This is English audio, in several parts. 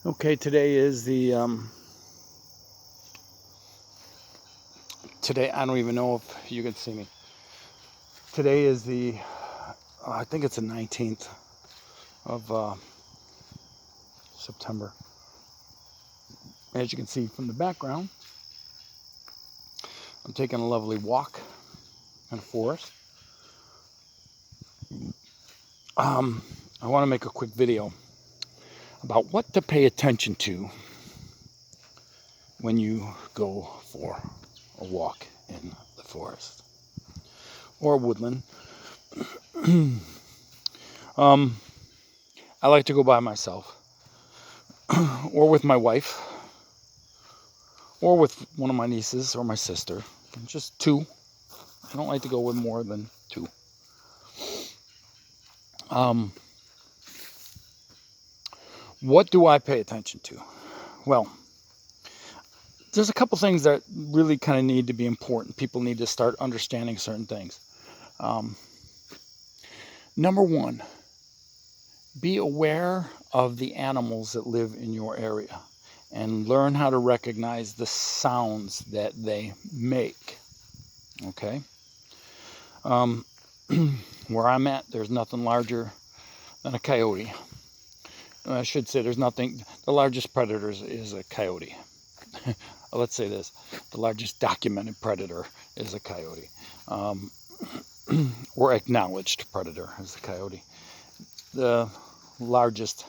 Okay, today is today I don't even know if you can see me. Today is I think it's the 19th of September. As you can see from the background, I'm taking a lovely walk in a forest. I want to make a quick video about what to pay attention to when you go for a walk in the forest or woodland. I like to go by myself or with my wife or with one of my nieces or my sister. Just two. I don't like to go with more than two. What do I pay attention to? Well, there's a couple things that really kind of need to be important. People need to start understanding certain things. Number one, be aware of the animals that live in your area and learn how to recognize the sounds that they make. Okay? Where I'm at, there's nothing larger than a coyote. I should say the largest predator is a coyote. Let's say this, the largest documented predator is a coyote. Or acknowledged predator is the coyote. The largest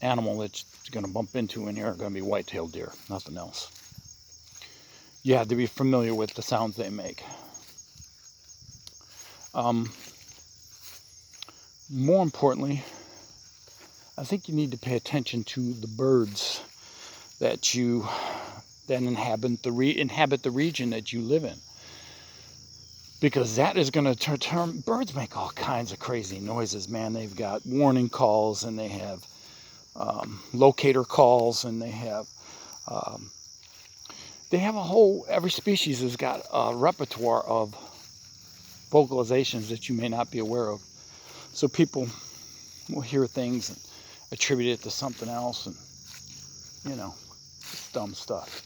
animal that you're going to bump into in here are going to be white-tailed deer, nothing else. You have to be familiar with the sounds they make. More importantly, I think you need to pay attention to the birds that inhabit the region that you live in, because that is going to determine. Birds make all kinds of crazy noises, man. They've got warning calls, and they have locator calls, and they have every species has got a repertoire of vocalizations that you may not be aware of. So people will hear things and attribute it to something else, and it's dumb stuff.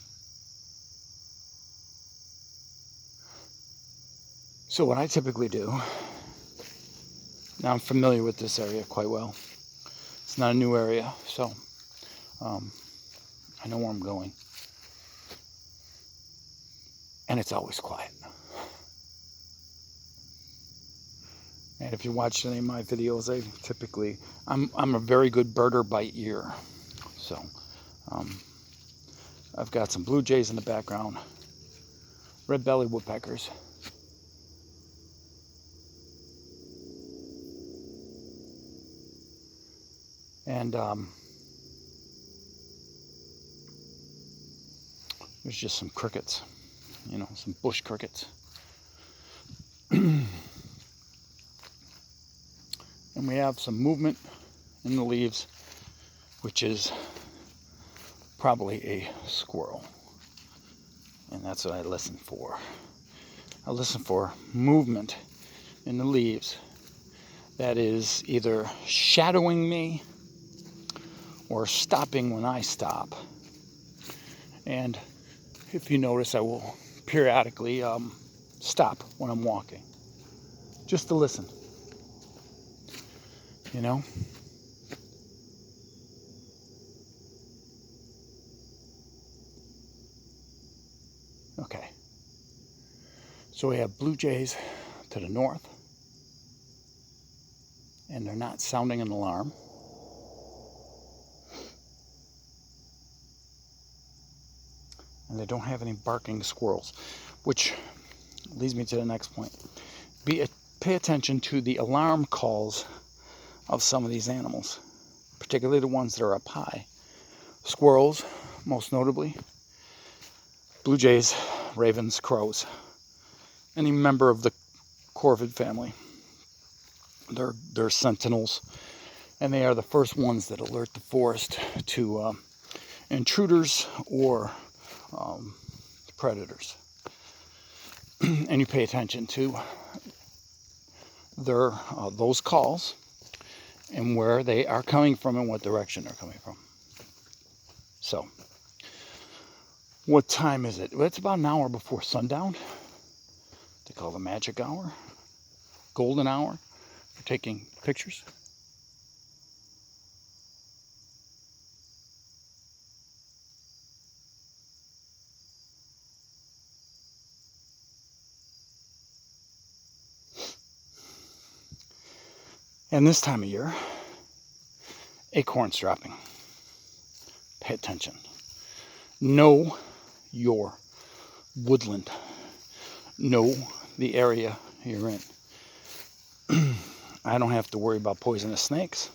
So what I typically do, now I'm familiar with this area quite well. It's not a new area, so I know where I'm going. And it's always quiet. And if you watch any of my videos, I'm a very good birder by ear. So I've got some blue jays in the background, red-bellied woodpeckers, and there's just some crickets, some bush crickets. And we have some movement in the leaves, which is probably a squirrel. And that's what I listen for. I listen for movement in the leaves that is either shadowing me or stopping when I stop. And if you notice, I will periodically stop when I'm walking, just to listen. Okay. So we have blue jays to the north, and they're not sounding an alarm. And they don't have any barking squirrels, which leads me to the next point. Pay attention to the alarm calls of some of these animals, particularly the ones that are up high. Squirrels, most notably, blue jays, ravens, crows, any member of the corvid family. They're sentinels, and they are the first ones that alert the forest to intruders or predators. And you pay attention to those calls and where they are coming from and what direction they're coming from. So, what time is it? Well, it's about an hour before sundown. They call the magic hour, golden hour for taking pictures. And this time of year, acorns dropping. Pay attention. Know your woodland. Know the area you're in. I don't have to worry about poisonous snakes.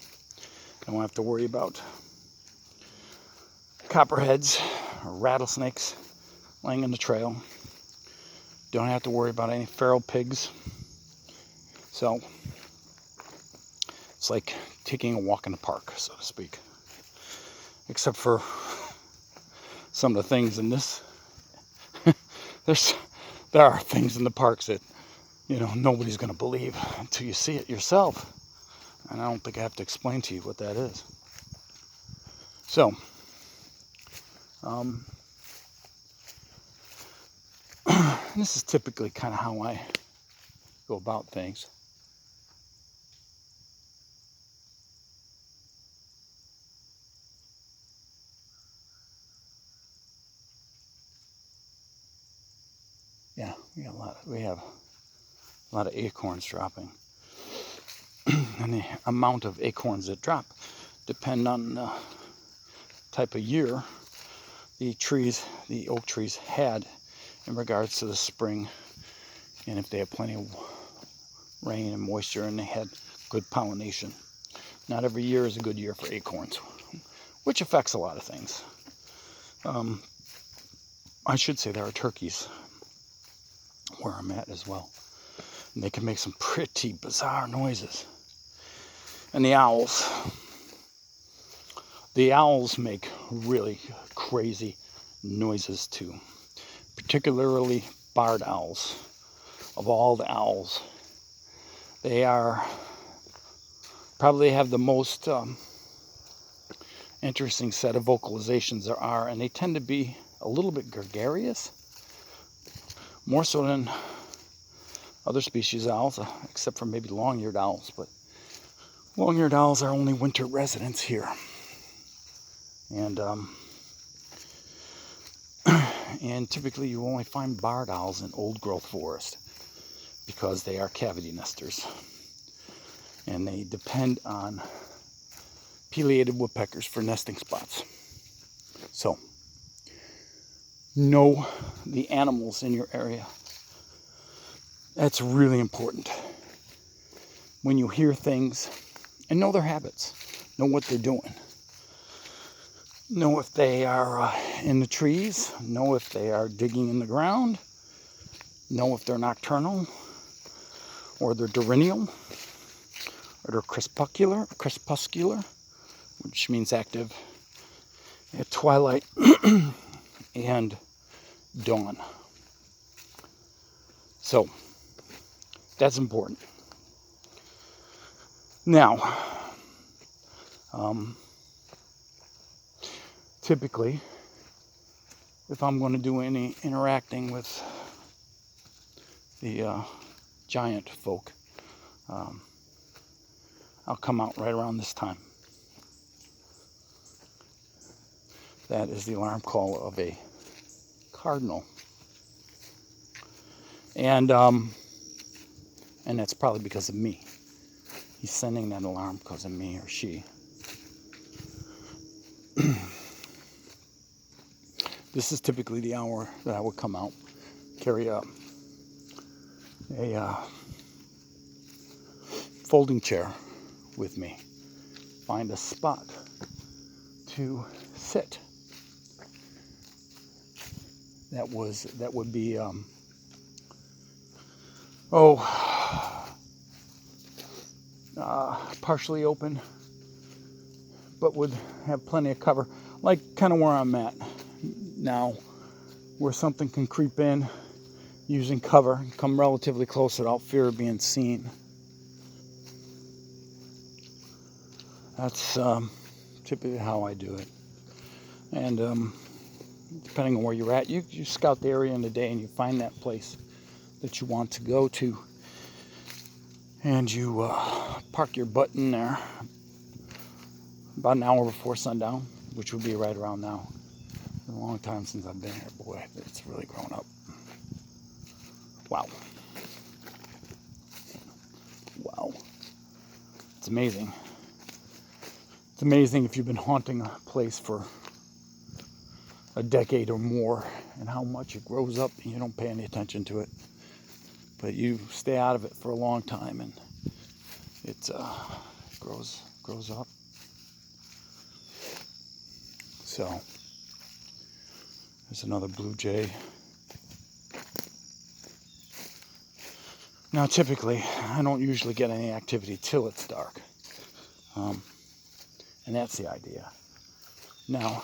I don't have to worry about copperheads or rattlesnakes laying in the trail. Don't have to worry about any feral pigs. So it's like taking a walk in the park, so to speak. Except for some of the things in this. There are things in the parks that, nobody's going to believe until you see it yourself. And I don't think I have to explain to you what that is. So, this is typically kind of how I go about things. Yeah, we have a lot of acorns dropping. And the amount of acorns that drop depend on the type of year the oak trees had in regards to the spring, and if they had plenty of rain and moisture and they had good pollination. Not every year is a good year for acorns, which affects a lot of things. I should say there are turkeys where I'm at as well. And they can make some pretty bizarre noises. And the owls. The owls make really crazy noises too. Particularly barred owls. Of all the owls, they are probably have the most interesting set of vocalizations there are, and they tend to be a little bit gregarious, more so than other species owls, except for maybe long-eared owls. But long-eared owls are only winter residents here, and and typically you only find barred owls in old-growth forest because they are cavity nesters, and they depend on pileated woodpeckers for nesting spots. So, know the animals in your area. That's really important. When you hear things, and know their habits, know what they're doing. Know if they are in the trees, know if they are digging in the ground, know if they're nocturnal, or they're diurnial, or they're crepuscular, which means active at twilight and dawn. So, that's important. Now, typically, if I'm going to do any interacting with the giant folk, I'll come out right around this time. That is the alarm call of a cardinal. And that's probably because of me. He's sending that alarm because of me or she. This is typically the hour that I would come out, carry a folding chair with me, find a spot to sit. That would be partially open, but would have plenty of cover, like kind of where I'm at now, where something can creep in using cover and come relatively close without fear of being seen. That's typically how I do it. And depending on where you're at, you scout the area in the day and you find that place that you want to go to. And you park your butt in there about an hour before sundown, which would be right around now. It's been a long time since I've been here. Boy, it's really grown up. Wow. Wow. It's amazing. It's amazing if you've been haunting a place for a decade or more and how much it grows up and you don't pay any attention to it. But you stay out of it for a long time and it grows up. So there's another blue jay. Now typically I don't usually get any activity till it's dark. And that's the idea. Now,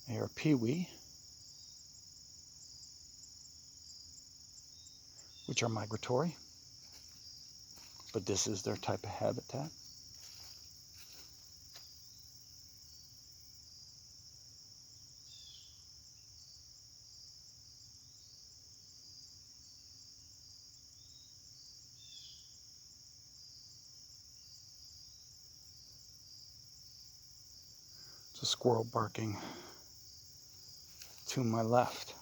they are peewee, which are migratory, but this is their type of habitat. It's a squirrel barking to my left.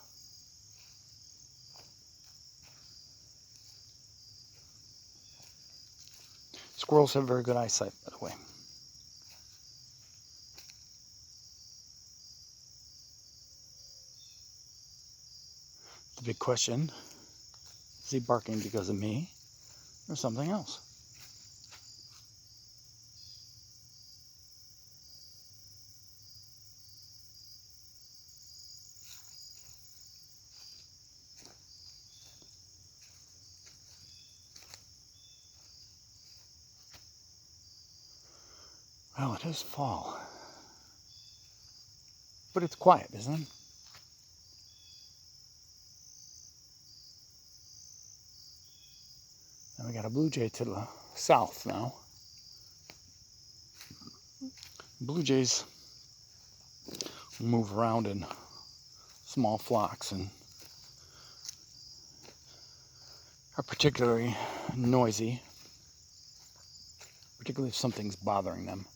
Squirrels have very good eyesight, by the way. The big question, is he barking because of me or something else? Well, it is fall. But it's quiet, isn't it? And we got a blue jay to the south now. Blue jays move around in small flocks and are particularly noisy, particularly if something's bothering them.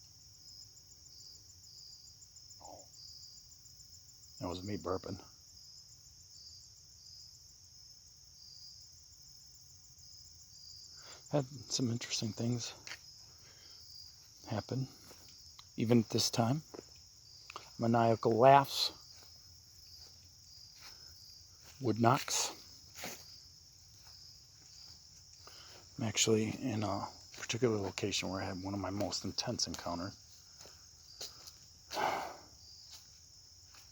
That was me burping. Had some interesting things happen, even at this time. Maniacal laughs, wood knocks. I'm actually in a particular location where I had one of my most intense encounters.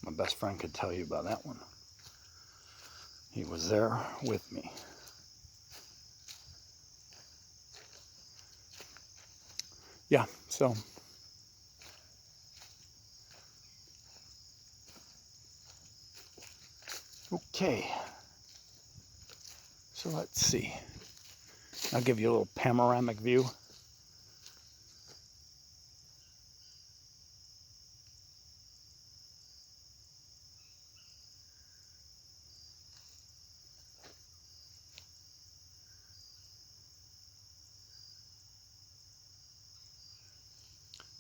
My best friend could tell you about that one. He was there with me. Yeah, so okay. So let's see. I'll give you a little panoramic view.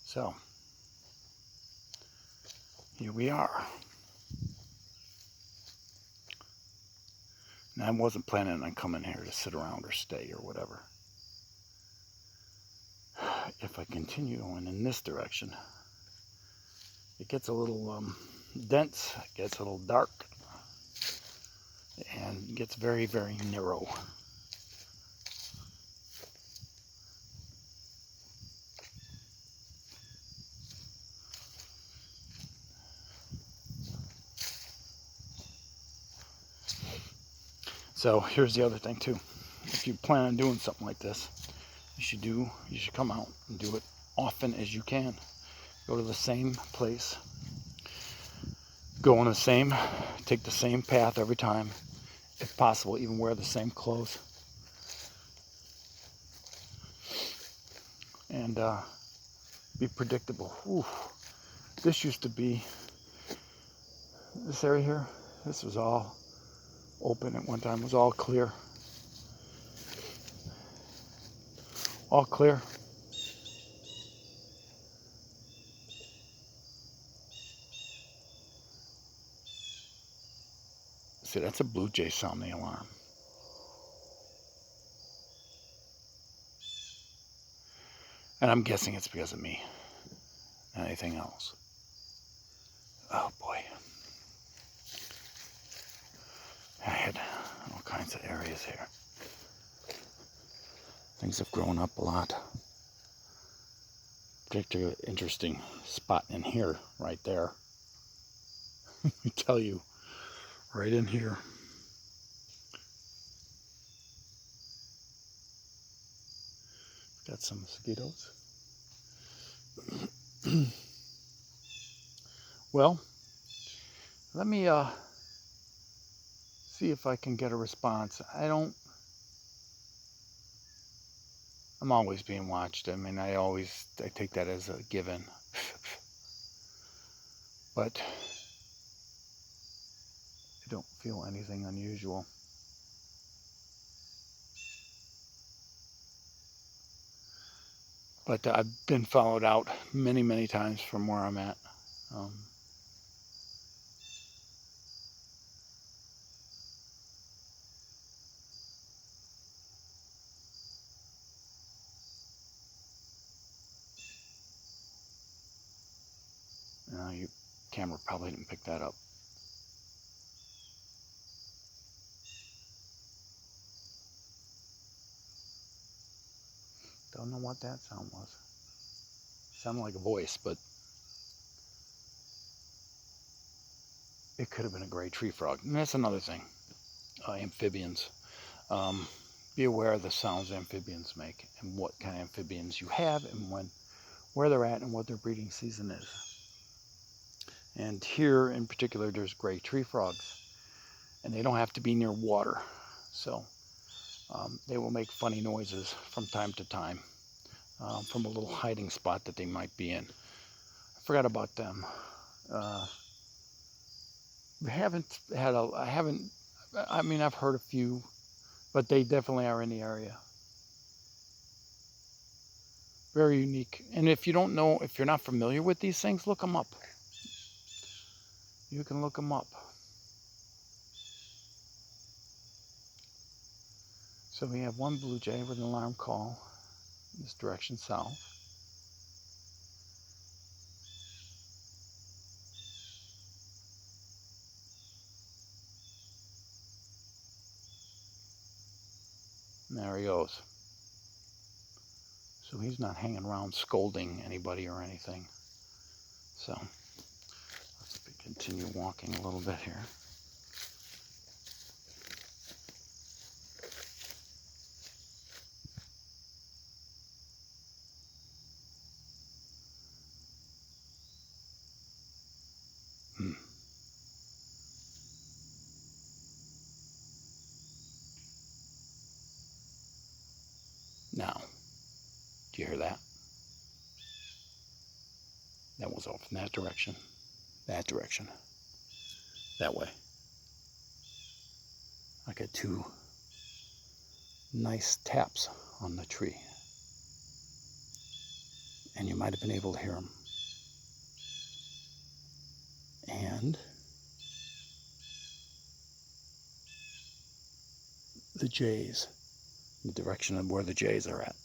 So, here we are. Now, I wasn't planning on coming here to sit around or stay or whatever. If I continue going in this direction, it gets a little dense, it gets a little dark, and gets very, very narrow. So here's the other thing too. If you plan on doing something like this, you should come out and do it often as you can. Go to the same place, take the same path every time, if possible, even wear the same clothes. And be predictable. Ooh, this used to be, this area here, this was all open at one time. It was all clear. All clear. See, that's a blue jay sounding alarm. And I'm guessing it's because of me, not anything else. Oh boy. I had all kinds of areas here. Things have grown up a lot. Particularly interesting spot in here, right there. Let me tell you, right in here. Got some mosquitoes. Well, let me see if I can get a response. I'm always being watched. I mean, I take that as a given. But I don't feel anything unusual. But I've been followed out many, many times from where I'm at. Your camera probably didn't pick that up. Don't know what that sound was. Sounded like a voice, but it could have been a gray tree frog. And that's another thing. Amphibians. Be aware of the sounds amphibians make and what kind of amphibians you have and where they're at and what their breeding season is. And here in particular, there's gray tree frogs, and they don't have to be near water. So they will make funny noises from time to time from a little hiding spot that they might be in. I forgot about them. I've heard a few, but they definitely are in the area. Very unique. And if you're not familiar with these things, look them up. You can look them up. So we have one blue jay with an alarm call in this direction south. And there he goes. So he's not hanging around scolding anybody or anything. So let's continue walking a little bit here. Now, do you hear that? That was off in that direction, that way. I got two nice taps on the tree, and you might have been able to hear them. And the jays, the direction of where the jays are at.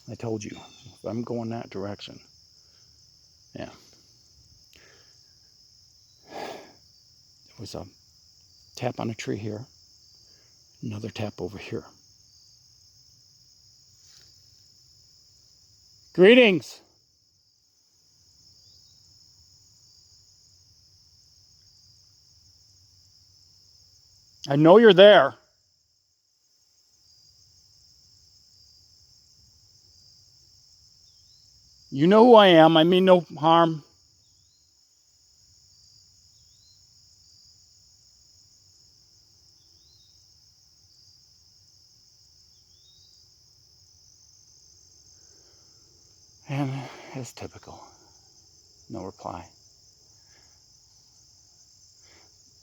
I told you, if I'm going that direction, yeah. There was a tap on a tree here, another tap over here. Greetings! I know you're there. You know who I am. I mean no harm. And as typical, no reply.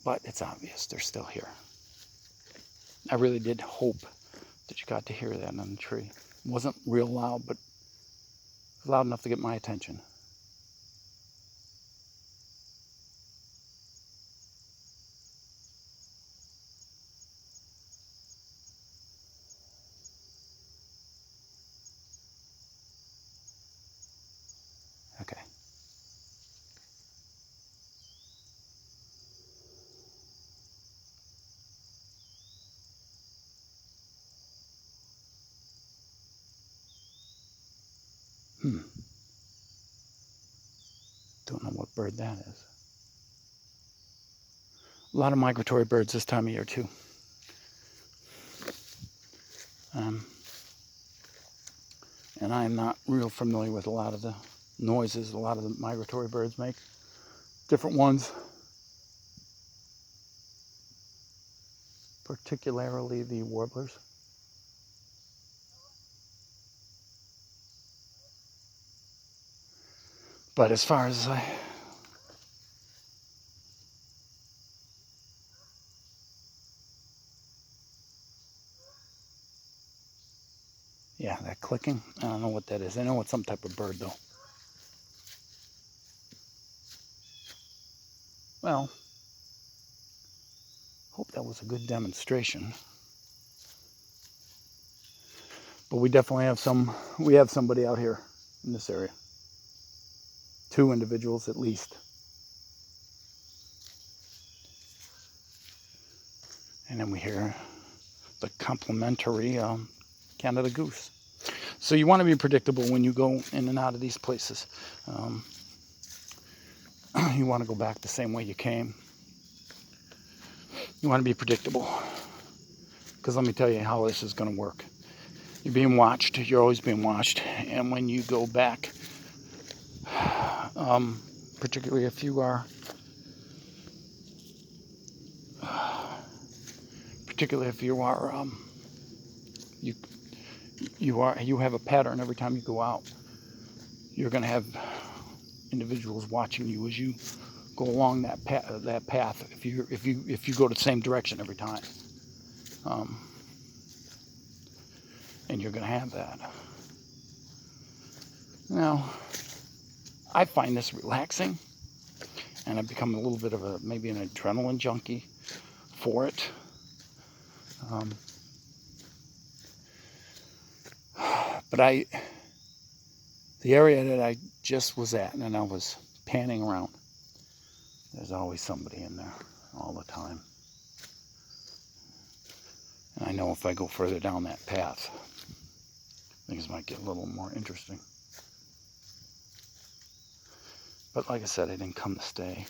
But it's obvious they're still here. I really did hope that you got to hear that on the tree. It wasn't real loud, but it was loud enough to get my attention. Okay. Don't know what bird that is. A lot of migratory birds this time of year too. And I am not real familiar with a lot of the noises a lot of the migratory birds make. Different ones, particularly the warblers. But as far as yeah, that clicking, I don't know what that is. I know it's some type of bird though. Well, hope that was a good demonstration. But we definitely have somebody out here in this area. 2 individuals at least. And then we hear the complimentary Canada goose. So you want to be predictable when you go in and out of these places. You want to go back the same way you came. You want to be predictable. Because let me tell you how this is going to work. You're being watched. You're always being watched. And when you go back, particularly if you are, you have a pattern every time you go out. You're going to have individuals watching you as you go along that path. If you go the same direction every time, and you're going to have that. Now, I find this relaxing, and I've become a little bit of maybe an adrenaline junkie for it. But the area that I just was at, and I was panning around, there's always somebody in there all the time. And I know if I go further down that path, things might get a little more interesting. But like I said, I didn't come to stay.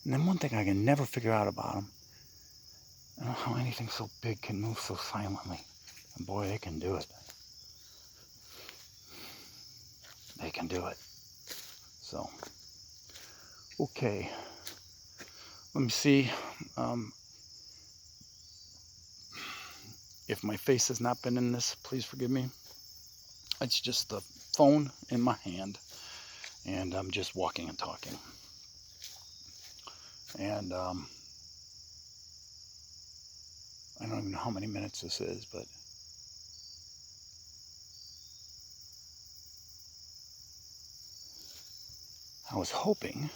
And then one thing I can never figure out about them, I don't know how anything so big can move so silently. And boy, they can do it. They can do it. So, okay. Let me see if my face has not been in this. Please forgive me. It's just the phone in my hand, and I'm just walking and talking. And I don't even know how many minutes this is, but I was hoping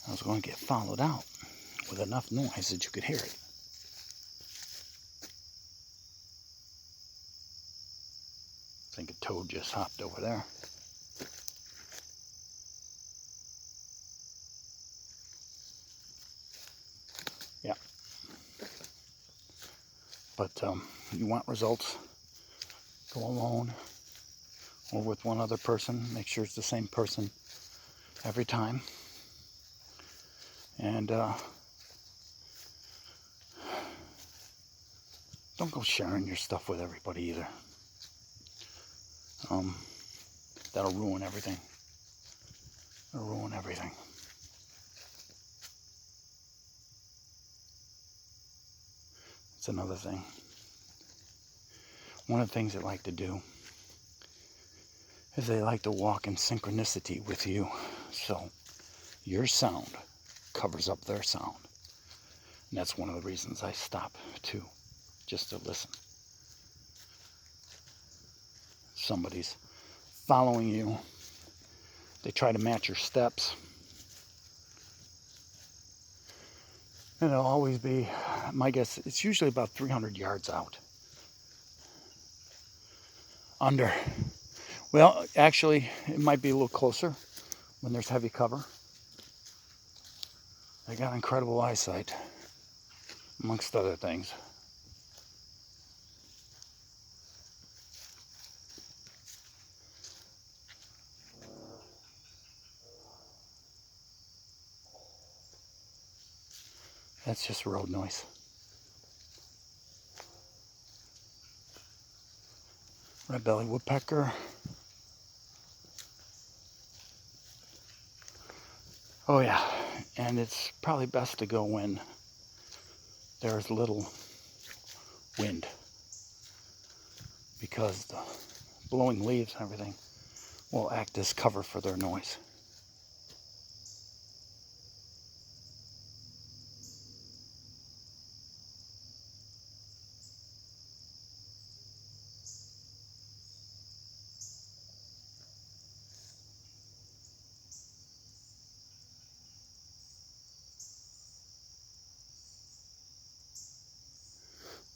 I was going to get followed out with enough noise that you could hear it. I think a toad just hopped over there. Yeah. But you want results, go alone or with one other person. Make sure it's the same person every time. And Don't go sharing your stuff with everybody either. That'll ruin everything. It'll ruin everything. It's another thing. One of the things they like to do is they like to walk in synchronicity with you. So your sound covers up their sound. And that's one of the reasons I stop too, just to listen. Somebody's following you. They try to match your steps. And it'll always be, my guess, it's usually about 300 yards out. Under. Well, actually, it might be a little closer when there's heavy cover. They got incredible eyesight, amongst other things. That's just road noise. Red-bellied woodpecker. Oh yeah, and it's probably best to go when there's little wind, because the blowing leaves and everything will act as cover for their noise.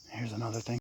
Here's another thing.